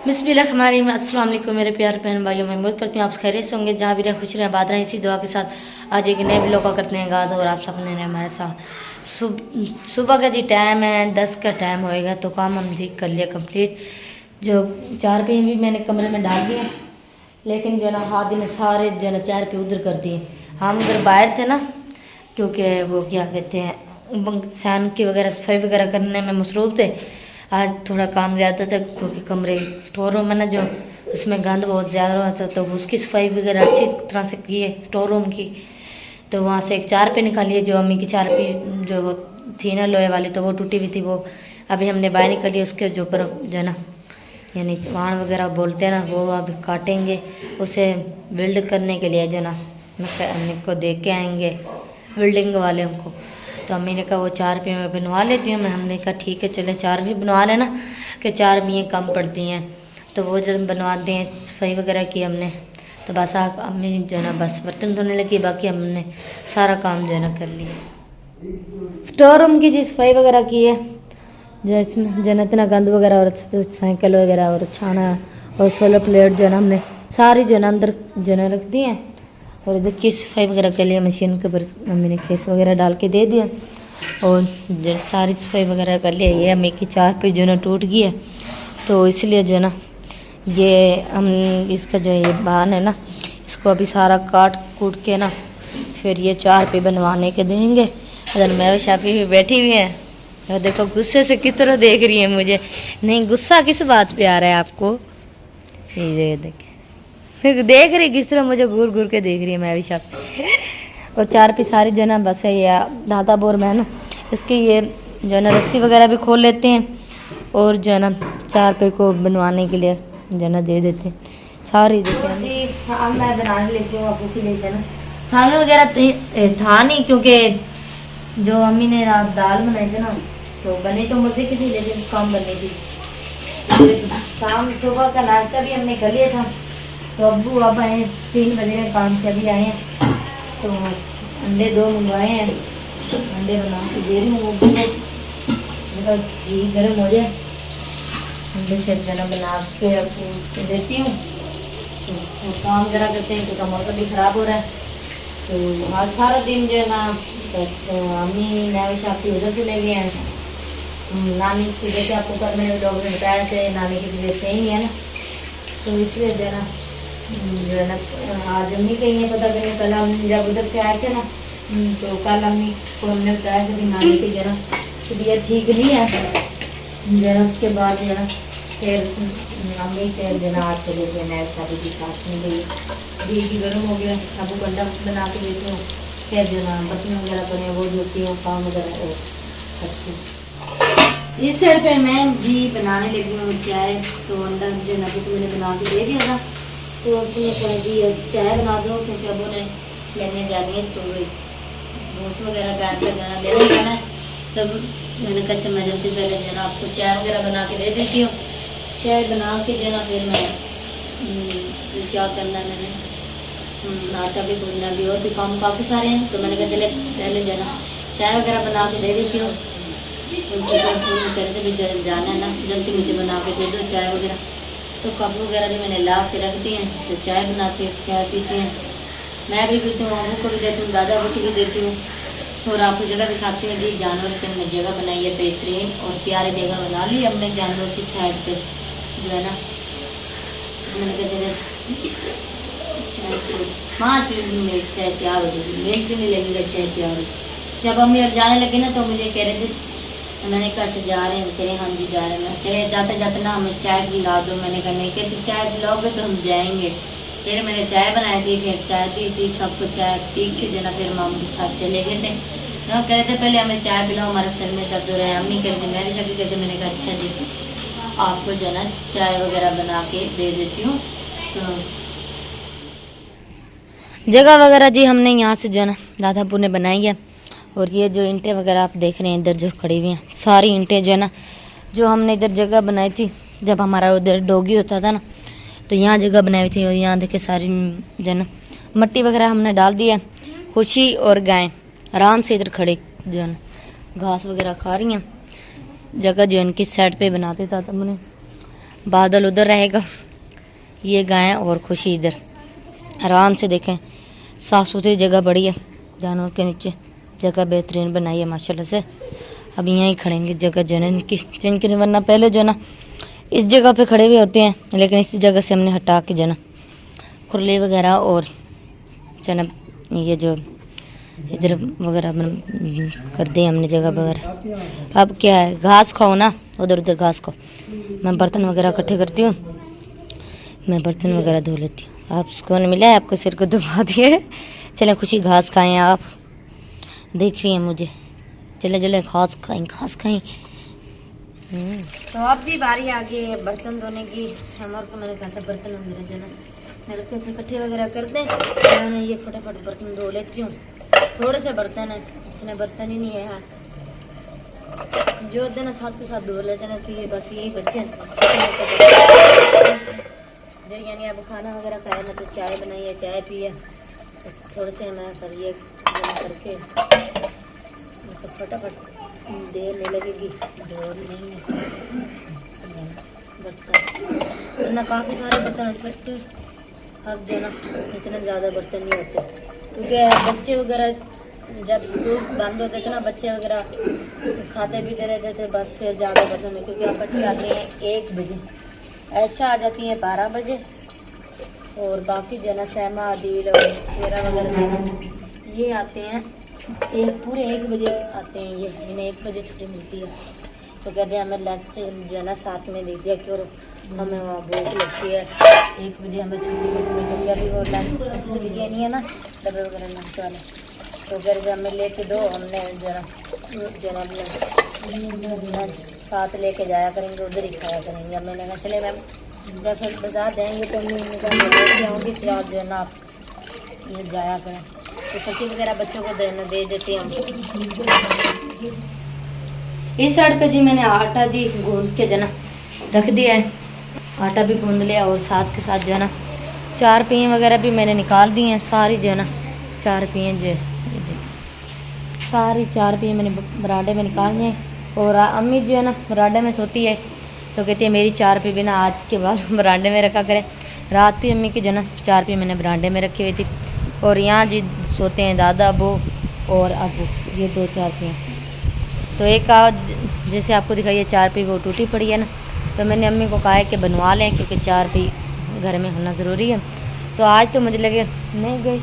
बिस्मिल्लाहिर्रहमानिर्रहीम। अस्सलाम वालेकुम मेरे प्यारे बहन भाइयों, मैं उम्मीद करती हूँ आप खैरियत से होंगे, जहाँ भी रहे खुश रहे आबाद रहें। इसी दुआ के साथ आज एक नए ब्लॉग का करते हैं आगाज़ और आप सबने ने हमारे साथ सुबह का जी टाइम है, 10 का टाइम होएगा तो काम हम जी कर लिया कंप्लीट। जो 4 पे भी मैंने कमरे में डाल दिए, लेकिन जो ना हाथ ने सारे जो ना 4 पे उधर कर दिए। हम उधर बाहर थे ना, क्योंकि वो क्या कहते हैं सैन की वगैरह सफाई वगैरह करने में मसरूफ़ थे। आज थोड़ा काम ज़्यादा था क्योंकि कमरे स्टोर रूम है ना, जो उसमें गंद बहुत ज़्यादा हुआ था, तो उसकी सफाई वगैरह अच्छी तरह से की है स्टोर रूम की। तो वहाँ से एक 4 पे निकाली है, जो अम्मी की 4 पे जो वो थी ना लोहे वाली, तो वो टूटी हुई थी। वो अभी हमने बाहर निकाली, उसके जो ऊपर जो है ना यानी वाण वगैरह बोलते हैं ना, वो अब काटेंगे। उसे बिल्ड करने के लिए जो ना मैकेनिक को दे के आएंगे, बिल्डिंग वाले को। तो अम्मी ने कहा वो 4 पे मैं बनवा लेती हूँ। हमने कहा ठीक है चले 4 भी बनवा लेना, कि 4 मियाँ कम पड़ती हैं। तो वो जब बनवाते हैं, सफाई वगैरह की हमने, तो बस अम्मी जो है ना बस बर्तन धोने लगी, बाकी हमने सारा काम जो है ना कर लिया। स्टोर रूम की जी सफाई वगैरह की है, जिसमें जो है इतना गंद वगैरह और साइकिल वगैरह और छाना और सोलर प्लेट जो है ना हमने सारी जो है ना अंदर जो है ना रख दी है। और इधर की सफाई वगैरह के लिए मशीन के ऊपर मम्मी ने खेस वगैरह डाल के दे दिया और सारी सफाई वगैरह कर लिया। ये अम्मी की 4 पे जो है ना टूट गई है, तो इसलिए जो है ना ये हम इसका जो ये बान है ना, इसको अभी सारा काट कूट के ना फिर ये 4 पे बनवाने के देंगे। अगर मैं शापी भी बैठी हुई है, तो देखो गुस्से से किस तरह देख रही है मुझे। नहीं, गुस्सा किस बात पे आ रहा है आपको? ये देख रही किस तरह मुझे घूर घूर के देख रही है मैं भी शाप। और 4 पे सारी जो है ना बस है या दादा बोर में है ना, इसकी ये जो है ना रस्सी वगैरह भी खोल लेते हैं और जो है ना 4 पे को बनवाने के लिए जो है ना दे देते हैं सारी। देखिए अब मैं बनाने लेती हूँ आपको के लिए जो है ना सालन वगैरह था नहीं, क्योंकि जो अम्मी ने रात दाल बनाई थी ना, तो बने तो मज़े की थी लेकिन कम बनी थी। शाम सुबह का नाश्ता भी हमने कर लिया था। तो अब्बू अब आए 3 बजे में काम से अभी आए हैं, तो अंडे 2 मंगवाए हैं, अंडे बना के दे रही हूँ। वो घी गर्म हो जाए, अंडे से जना बना के आपको देती हूँ। तो काम जरा करते हैं क्योंकि मौसम भी ख़राब हो रहा है। तो आज सारा दिन जो है ना बस अम्मी नए शादी उधर से ले गए हैं। नानी की जैसे आपको कल मैंने लोगों ने बताया थे, नानी की तबीयत सही नहीं है ना, तो इसलिए जो है ना आज अम्मी कहीं है पता करने। कल हम जब उधर से आए थे ना, तो कल अम्मी को हमने बताया कि नानी की जरा तबीयत ठीक नहीं है जरा। उसके बाद जो है फिर अम्मी फिर जना आज चले गए नए शादी की साथ में गई। घी गर्म हो गया, अब वो गंडा बना के देती हूँ, फिर जो ना बर्तन वगैरह बने वो धोती हूँ, काम वगैरह करती हूँ। इस साइड पे मैं जी बनाने लगी हूँ चाय। तो अंदर जो ना कुछ मैंने बना के दे दिया था, तो अपने जी चाय बना दो क्योंकि अब उन्हें लेने जानी है, तो भूस वगैरह का जाना लेने जाना है। तब मैंने कहा अच्छा मैं जल्दी पहले जो ना आपको चाय वगैरह बना के दे देती हूँ। चाय बना के जो ना फिर मैं क्या करना है, मैंने आटा भी भूनना भी और भी काम काफ़ी सारे हैं। तो मैंने कहा चले पहले जो ना चाय वगैरह बना के दे देती हूँ। उनके घर से भी जाना है ना, जल्दी मुझे बना के दे दो चाय वगैरह। तो कप वगैरह भी मैंने ला के रख दिए हैं, तो चाय बनाते चाय पीते हैं। मैं भी पीती हूँ, अम्मू को भी देती हूँ, दादा को भी देती हूँ। और आपको जगह दिखाती हूँ जी। जानवर की हमने जगह बनाई है बेहतरीन और प्यारी जगह बना ली हमने जानवर की साइड पे जो है ना। मैंने कहा चले 5 मिनट में चाय तैयार हो जाएगी, मिनट भी नहीं लगेगा चाय तैयार हो। जब अम्मी और जाने लगे ना, तो मुझे कह रहे थे, मैंने कहा से जा रहे हैं, कह हाँ जी जा रहे हैं। कहे जाते जाते ना हमें चाय पिला दो। मैंने कहा नहीं, कहती चाय पिलाओगे तो हम जाएंगे। फिर मैंने चाय बनाई थी, फिर चाय दी थी सबको, चाय पी के जो ना फिर माम के साथ चले गए थे। तो कह रहे थे पहले हमें चाय पिलाओ, हमारे सर में दर्द हो रहा है। अम्मी कहते मेरी शक्ल कहते। मैंने कहा अच्छा जी आपको जो ना चाय वगैरह बना के दे देती हूँ। तो जगह वगैरह जी हमने यहाँ से जो ना दादापुर ने बनाई है। और ये जो ईंटें वगैरह आप देख रहे हैं इधर जो खड़ी हुई हैं, सारी ईंटें जो है ना जो हमने इधर जगह बनाई थी जब हमारा उधर डोगी होता था ना, तो यहाँ जगह बनाई हुई थी। और यहाँ देखे सारी जो है ना मट्टी वगैरह हमने डाल दी है। खुशी और गाय आराम से इधर खड़े जो है ना घास वगैरह खा रही हैं। जगह जो इनकी साइड पे बनाते था, तो हमने बादल उधर रहेगा, ये गाय और खुशी इधर। आराम से देखें, साफ़ सुथरी जगह बड़ी है, जानवर के नीचे जगह बेहतरीन बनाई है माशाल्लाह से। अब यहीं खड़ेंगे, जगह जो है ना इनकी वरना पहले जो है ना इस जगह पे खड़े हुए होते हैं, लेकिन इस जगह से हमने हटा के जो है ना खुरली वगैरह और जो है ना ये जो इधर वगैरह कर दी हमने जगह वगैरह। अब क्या है, घास खाओ ना, उधर उधर घास खाओ। मैं बर्तन वगैरह इकट्ठे करती हूँ, मैं बर्तन वगैरह धो लेती हूँ। आप सुकून मिला है, आपके सिर को दबा दिए। चलें खुशी, घास खाएं। आप देख रही हैं मुझे, चले चले घास खाएं, घास खाएं। तो अब भी बारी आ गई है बर्तन धोने की। हमारे को मैंने कहा था बर्तन वगैरह जो है मेरे को इकट्ठे वगैरह कर दें, मैंने ये फटाफट बर्तन धो लेती हूँ। थोड़े से बर्तन है, इतने बर्तन ही नहीं है यहाँ, जो दिन साथ के साथ धो लेते हैं। तो ये बस यही बच्चे जो यानी अब खाना वगैरह खाया ना, तो चाय बनाई है, चाय पी है, थोड़े से मैं करिए करके तो फटाफट देर नहीं लगेगी, डोर नहीं है बर्तन ना, काफ़ी सारे बर्तन इकट्ठे। अब जो ना इतने ज़्यादा बर्तन नहीं होते, क्योंकि बच्चे वगैरह जब स्कूल बंद होते थे ना, बच्चे वगैरह खाते पीते रहते थे, बस फिर ज़्यादा बर्तन नहीं। क्योंकि अब बच्चे आते हैं 1 बजे, ऐसा आ जाती है 12 बजे, और बाकी जो ना सहमा आदिल और शेरा वगैरह ये आते हैं पूरे 1 बजे आते हैं। ये इन्हें 1 बजे छुट्टी मिलती है, तो कहते हैं हमें लंच जो है ना साथ में दे दिया, क्यों हमें वहाँ भूख लगती है, 1 बजे हमें छुट्टी मिलती है। क्योंकि अभी वो लंच लिए नहीं है ना, डब्बे वगैरह लंच वाले, तो घर हमें लेके दो, हमने जरा लंच साथ लेके जाया करेंगे, उधर ही खाया करेंगे। अब मैंने कहा चले मैम जब फिर बाजार जाएंगे तो मैं लेके आऊँगी, फिर आप जो है ना आप ये जाया करें। तो सब्जी वगैरह बच्चों को दे देती हूँ। इस साइड पे जी मैंने आटा जी गूंद के जो ना रख दिया है, आटा भी गूंद लिया, और साथ के साथ जो है ना 4 पहिए वगैरह भी मैंने निकाल दिए हैं। सारी जो है ना 4 पहिए जो सारी 4 पहिए मैंने बराडे में निकाल दिए। और अम्मी जो है ना बराडे में सोती है, तो कहती है मेरी 4 पहिए भी ना आज के बाद बराडे में रखा करें। रात भी अम्मी की जो ना 4 पहिए मैंने बराडे में रखी हुई थी, और यहाँ जी सोते हैं दादा अबू और अबू, ये 2-4 पहिए। तो एक जैसे आपको दिखाइए 4 पहिए वो टूटी पड़ी है ना, तो मैंने अम्मी को कहा है कि बनवा लें, क्योंकि 4 पहिए घर में होना ज़रूरी है। तो आज तो मुझे लगे नहीं गई,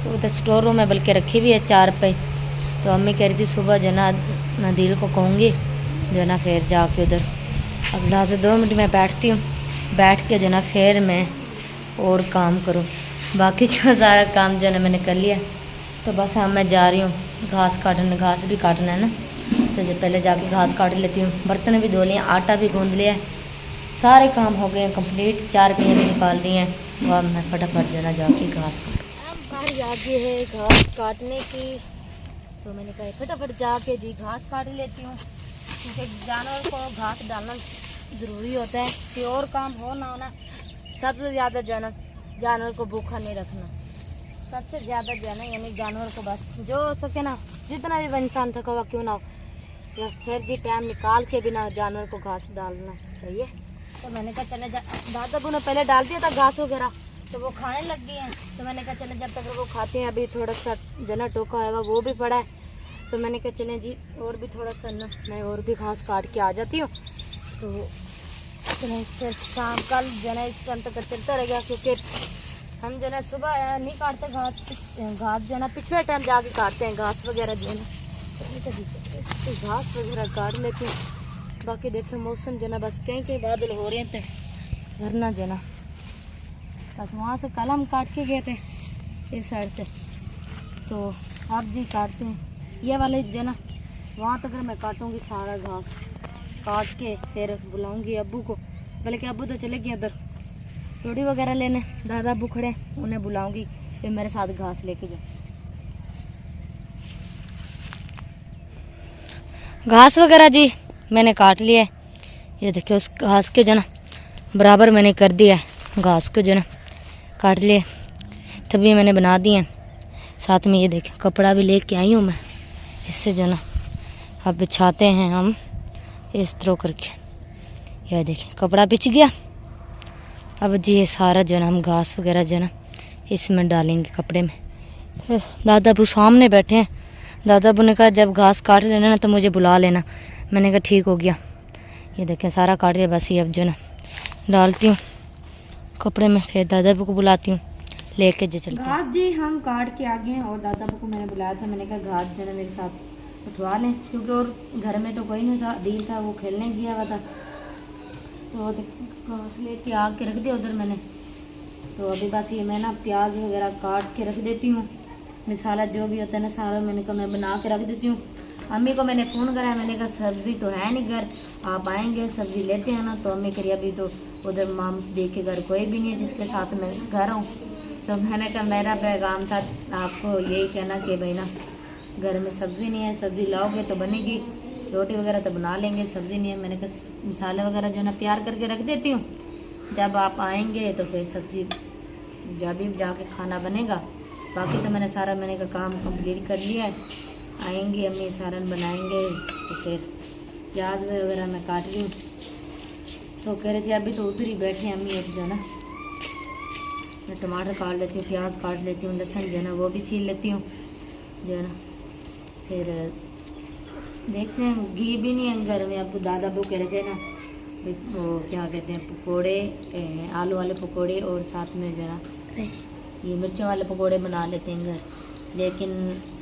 तो उधर स्टोर रूम में बल्कि रखी हुई है 4 पहिए। तो अम्मी कह रही थी सुबह जो ना नदील को कहूँगी जो ना फिर जाके उधर। अब लास्ट 2 मिनट में बैठती हूँ, बैठ के जो ना फिर मैं और काम करूँ। बाकी जो सारा काम जो है ना मैंने कर लिया, तो बस अब मैं जा रही हूँ घास काटने, घास भी काटना है ना, तो जो पहले जाके घास काट लेती हूँ। बर्तन भी धो लिए, आटा भी गूंद लिया, सारे काम हो गए हैं कंप्लीट, 4 पहिए भी निकाल दिए हैं। और मैं फटाफट जो ना जाके घास काट, अब बारी आ गई है घास काटने की। तो मैंने कहा फटाफट जाके जी घास काट लेती हूँ, क्योंकि जानवर को घास डालना ज़रूरी होता है। कि और काम हो ना होना, सबसे ज़्यादा जानवर को भूखा नहीं रखना, सबसे ज़्यादा जो है ना यानी जानवर को बस जो हो सके ना, जितना भी इंसान थका हुआ क्यों ना हो, या फिर भी टाइम निकाल के भी ना जानवर को घास डालना चाहिए। तो मैंने कहा चले दादा बू ने पहले डाल दिया था घास वगैरह, तो वो खाने लग गई हैं। तो मैंने कहा चले जब तक वो खाते हैं, अभी थोड़ा सा जना टोका है वो भी पड़ा है, तो मैंने कहा चलें जी और भी थोड़ा सा ना मैं और भी घास काट के आ जाती हूँ। तो फिर शाम कल जो है इस टाइम तक चलता रहेगा, क्योंकि हम जो है सुबह नहीं काटते घास जो है ना पिछले टाइम जाके काटते हैं घास वगैरह जो है ना, तो घास वगैरह काट लेते हैं। बाकी देखो मौसम जो है ना बस कहीं बादल हो रहे थे, वरना जो है ना बस वहाँ से कल हम काट के गए थे इस साइड से, तो अब जी काटते हैं ये वाले जो है ना, वहाँ तक मैं काटूँगी सारा घास काट के, फिर बुलाऊँगी अब्बू को, बल्कि अब्बू तो चले गए उधर रोटी वगैरह लेने, दादा अब्बू खड़े उन्हें बुलाऊँगी, फिर मेरे साथ घास लेके जाओ। घास वगैरह जी मैंने काट लिया है, ये देखिए उस घास के जो ना बराबर मैंने कर दिया है, घास को जो ना काट लिया, तभी मैंने बना दिए हैं। साथ में ये देखें कपड़ा भी लेके आई हूँ मैं, इससे जो ना अब बिछाते हैं हम इस तरह करके, यह देखें कपड़ा पिच गया। अब जी ये सारा जो है ना हम घास वगैरह जो है ना इसमें डालेंगे कपड़े में। फिर दादा अबू सामने बैठे हैं। दादा अबू ने कहा जब घास काट लेना ना तो मुझे बुला लेना। मैंने कहा ठीक हो गया। ये देखें सारा काट लिया, बस ये अब जो ना डालती हूँ कपड़े में, फिर दादा अबू को बुलाती हूँ लेके जो चलते हैं। घास जी हम काट के आ गए हैं और दादा अबू को मैंने बुलाया था। मैंने कहा घास जो है मेरे साथ उठवा लें, क्योंकि और घर में तो कोई नहीं था, दिल था वो खेलने गया हुआ था। तो घास लेके आग के रख दिया उधर मैंने। तो अभी बस ये मैं ना प्याज वगैरह काट के रख देती हूँ, मसाला जो भी होता है ना सारा मैंने कहा मैं बना के रख देती हूँ। अम्मी को मैंने फ़ोन करा, मैंने कहा सब्ज़ी तो है नहीं घर, आप आएंगे सब्ज़ी लेते हैं ना। तो अम्मी करी अभी तो उधर माम देख के घर कोई भी नहीं है जिसके साथ मैं घर हूँ। तो मैंने कहा मेरा पैगाम था आपको यही कहना कि भाई ना घर में सब्ज़ी नहीं है, सब्ज़ी लाओगे तो बनेगी, रोटी वगैरह तो बना लेंगे, सब्ज़ी नहीं है। मैंने कहा मसाले वगैरह जो है ना तैयार करके रख देती हूँ, जब आप आएंगे तो फिर सब्ज़ी जब भी जाके खाना बनेगा। बाकी तो मैंने सारा मैंने का काम कंप्लीट कर लिया है। आएंगे अम्मी सारन बनाएंगे तो फिर प्याज वगैरह मैं काट रही हूँ। तो कह रहे थे अभी तो उधर ही बैठे हैं अम्मी, एक जो है ना मैं टमाटर काट लेती हूँ, प्याज काट लेती हूँ, लहसुन जो है ना वो भी छील लेती हूँ जो है ना। फिर देखते हैं घी भी नहीं है घर में। अब दादा बो कह रहे थे ना वो क्या कहते हैं पकोड़े, आलू वाले पकोड़े और साथ में जो है ना ये मिर्चों वाले पकोड़े बना लेते हैं घर। लेकिन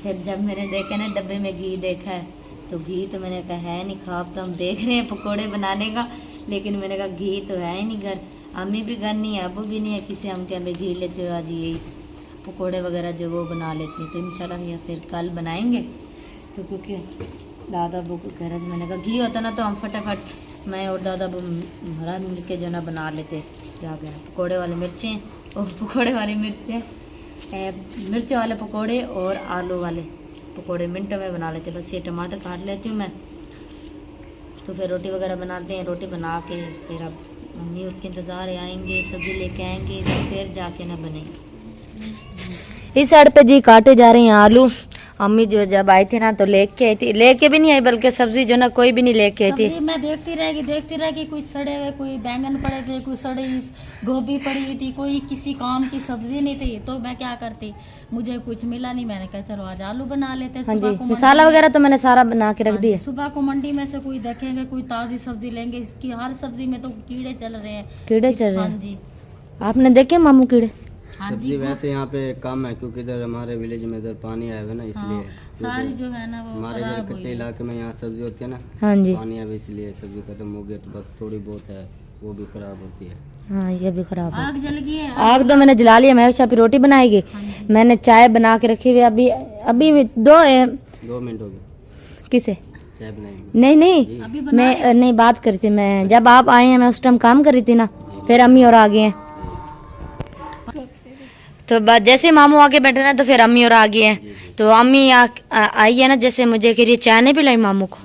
फिर जब मैंने देखा ना डब्बे में घी देखा है तो घी तो मैंने कहा है नहीं, ख्वाब तो हम देख रहे हैं पकोड़े बनाने का, लेकिन मैंने कहा घी तो है ही नहीं घर। अम्मी भी घर नहीं है, अबू भी नहीं है, किसी हम क्या घी लेते हो आज यही पकोड़े वगैरह जो वो बना लेती हैं। तो इंशाल्लाह या फिर कल बनाएंगे। तो क्योंकि दादा अबू को कह रहे थे, मैंने कहा घी होता ना तो हम फटाफट मैं और दादा अबू हरा मिल के जो ना बना लेते जाके पकोड़े वाली मिर्चें और पकोड़े वाली मिर्चें मिर्च वाले पकोड़े और आलू वाले पकोड़े मिनटों में बना लेते। बस ये टमाटर काट लेती हूँ मैं, तो फिर रोटी वगैरह बनाते हैं। रोटी बना के फिर अब मम्मी उसके इंतज़ार है, आएंगे सब्ज़ी लेके आएंगे तो फिर जाके ना बनेंगे। इस साइड पे जी काटे जा रहे हैं आलू। अम्मी जो जब आई थी ना तो लेके आई थी, लेके भी नहीं आई बल्कि सब्जी जो ना कोई भी नहीं लेके आई थी। मैं देखती रहेगी कोई सड़े हुए, कोई बैंगन पड़े थे, कोई सड़ी गोभी पड़ी हुई थी, कोई किसी काम की सब्जी नहीं थी। तो मैं क्या करती, मुझे कुछ मिला नहीं, मैंने कहा चलो आज आलू बना लेते हैं। हाँ जी, मसाला वगैरह तो मैंने सारा बना के रख दिया। सुबह को मंडी में से कोई देखेंगे कोई ताजी सब्जी लेंगे कि हर सब्जी में तो कीड़े चल रहे हैं। कीड़े चल रहे हैं? हाँ जी। आपने देखे मामू कीड़े? सब्जी वैसे यहाँ पे कम है क्योंकि इधर हमारे विलेज में इधर पानी आया है ना, इसलिए सारी जो है ना वो हमारे इधर कच्चे इलाके में यहाँ सब्जी होती है ना, हाँ जी, पानी है इसलिए सब्जी खत्म हो गई, तो बस थोड़ी बहुत है वो भी खराब होती है। हाँ ये भी खराब है। आग जल गई है। आग तो मैंने जला लिया, मैं अभी रोटी बनाएगी। मैंने चाय बना के रखी हुई अभी अभी 2 मिनट हो गए। किसे? चाय बनाएंगे? नहीं मैं नहीं बात कर रही थी मैं, जब आप आए हैं मैं उस टाइम काम कर रही थी ना, फिर अम्मी और आ गए हैं। तो जैसे मामू आके बैठे ना तो फिर अम्मी और आ गए हैं। तो अम्मी आई है ना, जैसे मुझे कह रही चाय नहीं पिलाई मामू को।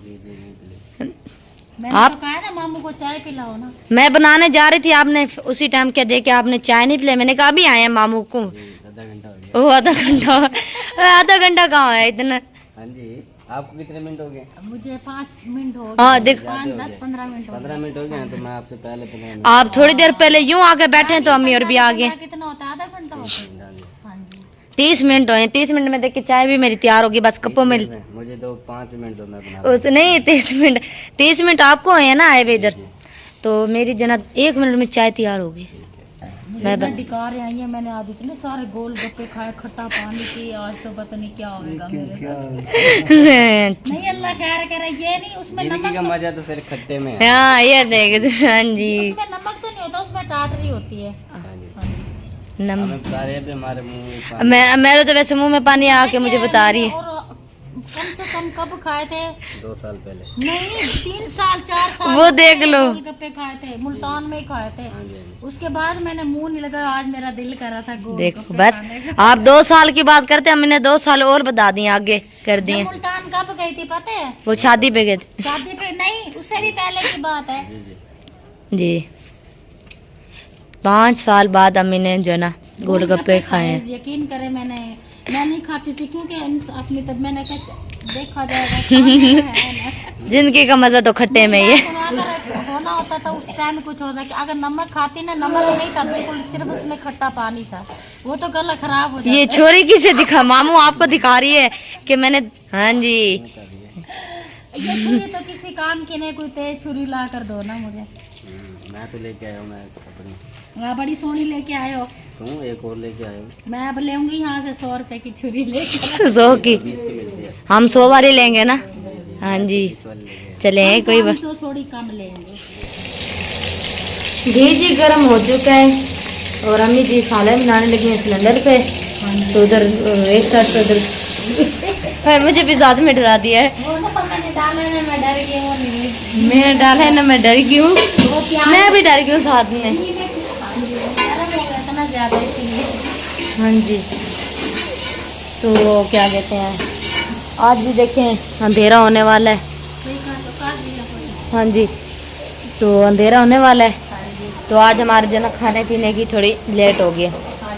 आप कहा ना मामू को चाय पिलाओ ना। मैं बनाने जा रही थी, आपने उसी टाइम क्या देखे आपने चाय नहीं पिलाई। मैंने कहा अभी आए हैं मामू को। आधा घंटा हो गया। ओ आधा घंटा कहाँ है इतना? हाँ जी, आपको कितने मिनट हो गए? मुझे 5 मिनट हो गए। हाँ देख 10-15 मिनट 15 मिनट हो गए हैं, तो मैं आपसे पहले आप थोड़ी देर पहले यूं आके बैठे हैं तो अम्मी और भी आ गए। कितना होता है? आधा घंटा होता है। हाँ जी 30 मिनट हुए। 30 मिनट में देखिए चाय भी मेरी तैयार होगी, बस कपों में। मुझे तो 5 मिनट दो, मैं बना उस नहीं 30 मिनट आपको है ना आए हुए इधर, तो मेरी जना 1 मिनट में चाय तैयार होगी। मैं डिकार आई है, मैंने आज इतने सारे गोल गप्पे खाए, खट्टा पानी की, आज तो पता नहीं क्या होगा मेरे साथ। नहीं अल्लाह खैर करे, ये नहीं उसमें नमक का मजा तो फिर खट्टे में है। हाँ ये देख हाँ जी, उसमें नमक तो नहीं होता, उसमें टाटरी होती है। हमें बता रहे हैं हमारे मुंह में मेरे तो वैसे मुंह में पानी आके मुझे बता रही है। कम से कम कब खाए थे? 2 साल पहले। नहीं 3 साल 4 साल वो देख लो, गोलगप्पे खाए थे, मुल्तान में ही खाए थे। उसके बाद मैंने मुंह नहीं लगा, आज मेरा दिल कर रहा था गोलगप्पे। देखो बस आप 2 साल की बात करते हैं, मैंने 2 साल और बता दिए आगे कर दिए। मुल्तान कब गई थी पता है? वो शादी पे गए थे। शादी पे नहीं, उससे भी पहले की बात है जी। 5 साल बाद अम्मी ने जो ना गोलगप्पे खाए हैं। यकीन करें मैं नहीं खाती थी क्योंकि अपनी तब मैंने कहा देखा जाएगा। जिंदगी का मजा तो खट्टे में ही है। होना बना होता था उस टाइम कुछ होता कि अगर नमक खाती ना, नमक नहीं था बिल्कुल, सिर्फ उसमें खट्टा पानी था, वो तो गला खराब हो जाता। ये छोरी किसे दिखा, मामू आपको दिखा रही है कि मैंने, हाँ जी ये छुरी तो किसी काम की नहीं, कोई तेज छुरी ला कर दो ना मुझे। मैं तो लेके आया हूँ, मैं अपनी। वहाँ बड़ी सोनी लेके आए हो, तुम एक और लेके आए हो। मैं अब लेंगी यहाँ से 100 रुपए की छुरी लेके। 100 की 20 की मिलती है। हम 100 वाली लेंगे ना। हाँ जी 20 वाली लेके आए। चले कोई बात। तो थोड़ी कम लेंगे। घी जी गर्म हो चुका है और अम्मी जी सालन बनाने लगी हैं सिलेंडर पे। तो उधर एक साइड पे उधर मुझे भी साथ में डरा दिया है। वो ना मैंने डाला है, मैं डर गई, वो नहीं मैंने डाला है ना, मैं डर गई हूँ, वो प्याज मैं भी डर गई हूँ साथ में। गरम हो गया था ना ज्यादा इसलिए। हाँ जी तो क्या कहते हैं, आज भी देखें अंधेरा होने वाला है। हाँ जी तो अंधेरा होने वाला है, तो आज हमारे जो ना खाने पीने की थोड़ी लेट हो गई है,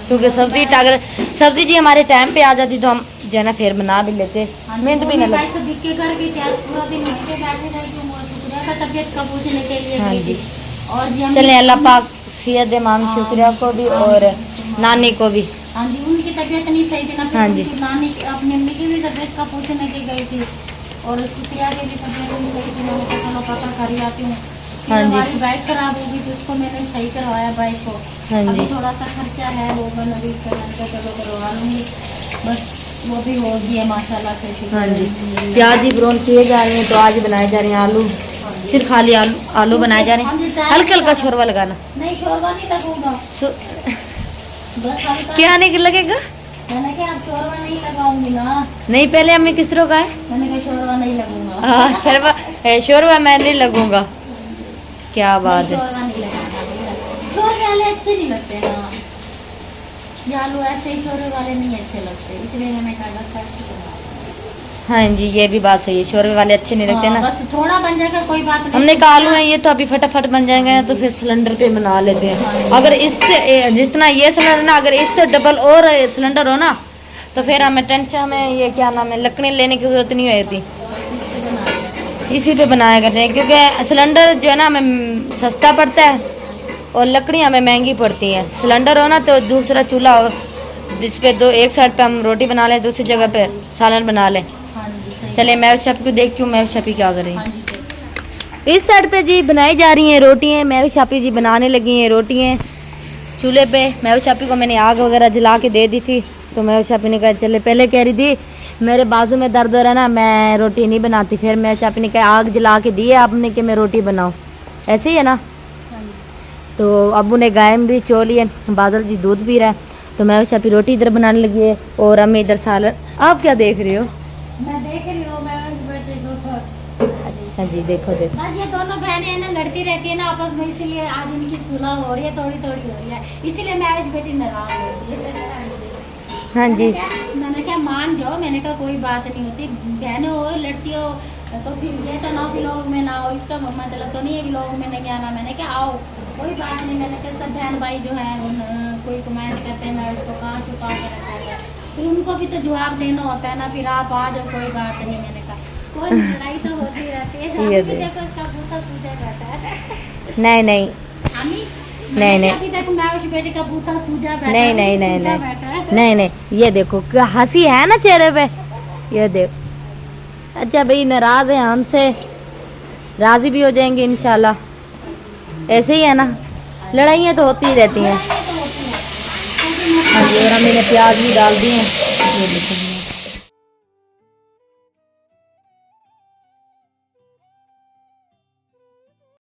क्योंकि सब्जी अगर सब्जी जी हमारे टाइम पे आ जाती तो हम जो है ना फिर बना भी लेते, मेहनत भी ना लगती। दिक्के करके क्या पूरा दिन वहीं पे बैठे रहे, क्यों वो शुक्रिया का तबीयत का पूछने के लिए हाँ गई जी। थी। और जी चले अल्लाह पाक सेहत दे मामी शुक्रिया को भी और नानी को भी। हाँ जी उनकी तबीयत नहीं सही थी ना, फिर हाँ जी। उनकी नानी अपनी अम्मी की भी तबीयत का पूछने की गई थी और शुक्रिया की भी तबीयत नहीं सही थी। मैंने कहा चलो पता कर ही आती हूँ। फिर हाँ जी। हमारी बाइक खराब हो गई तो उसको मैंने सही करवाया बाइक को। हाँ अभी जी। थोड़ा सा खर्चा है वो मैं अभी चलो करवा लूँगी, बस वो भी हो गई है माशाल्लाह से। शुक्र हाँ जी है। प्याज ही ब्राउन किए जा रहे हैं, तो आज बनाए जा रहे हैं आलू, सिर्फ खाली आलू आलू बनाए जा रहे हैं। हल्का हल्का छोरवा लगाना। नहीं शोरबा नहीं लगूंगा, बस हल्का। क्या आने के लगेगा? मैंने क्या अब शोरबा नहीं लगाऊंगी ना, नहीं पहले हमें किसरो का है? मैंने कहा शोरबा नहीं लगूंगा। शोरबा शोरबा मैं नहीं लगूंगा। क्या बात है। शोरबा नहीं लगाऊंगा, शोरबे वाले अच्छे नहीं लगते ना, ये आलू ऐसे ही शोरबे वाले नहीं अच्छे लगते, इसलिए मैंने कहा बस ऐसे ही बना। हाँ जी ये भी बात सही है, शोरबे वाले अच्छे नहीं लगते ना। बस थोड़ा बन जाएगा कोई बात नहीं। हमने कहा आलू है ये तो अभी फटाफट बन जाएंगे, तो फिर सिलेंडर पे बना लेते हैं। अगर इससे जितना ये सिलेंडर ना, अगर इससे डबल और सिलेंडर हो ना, तो फिर हमें टेंशन, हमें ये क्या नाम है, लकड़ी लेने की जरूरत नहीं होती, इसी पे बनाया करते हैं। क्योंकि सिलेंडर जो है ना हमें सस्ता पड़ता है और लकड़ी हमें महंगी पड़ती है। सिलेंडर हो ना तो दूसरा चूल्हा हो जिस पे एक साइड पे हम रोटी बना लें, दूसरी जगह पे सालन बना लें। चले मैं उस शपी को देखती हूँ, मैं उस शपी क्या कर रही हूँ। इस साइड पे जी बनाई जा रही हैं रोटियाँ, मैं उस शपी जी बनाने लगी हैं रोटियाँ चूल्हे पे। मैं उस शपी को मैंने आग वगैरह जला के दे दी थी, तो मैं उस शपी ने कहा चले, पहले कह रही थी मेरे बाजू में दर्द हो रहा है ना, मैं रोटी नहीं बनाती, फिर मैं शपी ने कहा आग जला के दी है आपने कि मैं रोटी बनाऊँ, ऐसे ही है ना। तो अबू ने गाय में भी चो ली है, बादल जी दूध पी रहा है, तो मैं उस शपी रोटी इधर बनाने लगी है और अम्मी इधर सालन। आप क्या देख रही हो? मैं देख रही हूँ, मैं बैठे को। अच्छा जी देखो देखो। आज ये दोनों बहनें हैं ना लड़ती रहती है ना आपस में, इसीलिए आज इनकी सुलह हो रही है, थोड़ी थोड़ी हो रही है, इसीलिए मैं आज बेटी नाराज हो रही है। हाँ जी मैंने क्या मान जाओ, मैंने कहा कोई बात नहीं होती, बहनों हो लड़ती हो तो फिर ये तो ना व्लॉग में ना हो, इसका मतलब तो नहीं है व्लॉग में नहीं आना। मैंने क्या आओ कोई बात नहीं, मैंने कहा सब बहन भाई जो है कोई कमेंट करते हैं मैं उसको कहाँ छुपा के रखा है, फिर उनको भी तो जवाब देना होता है ना, फिर आप आ जाओ कोई बात नहीं। मैंने कहा कोई लड़ाई तो होती रहती है, ये देखो इसका बूथा सूझा रहता है। नहीं नहीं नहीं नहीं अभी तक मैं उस बेटे का बूथा सूझा बैठा नहीं है, नहीं नहीं सूझा नहीं बैठा है। नहीं नहीं ये देखो क्या हंसी है ना चेहरे पे, ये देखो। अच्छा भाई नाराज है हमसे, राजी भी हो जाएंगे इंशाल्लाह, ऐसे ही है ना, लड़ाइयाँ तो होती ही रहती हैं। हाँ जी और हमने प्याज भी डाल दिए हैं, ये देखो।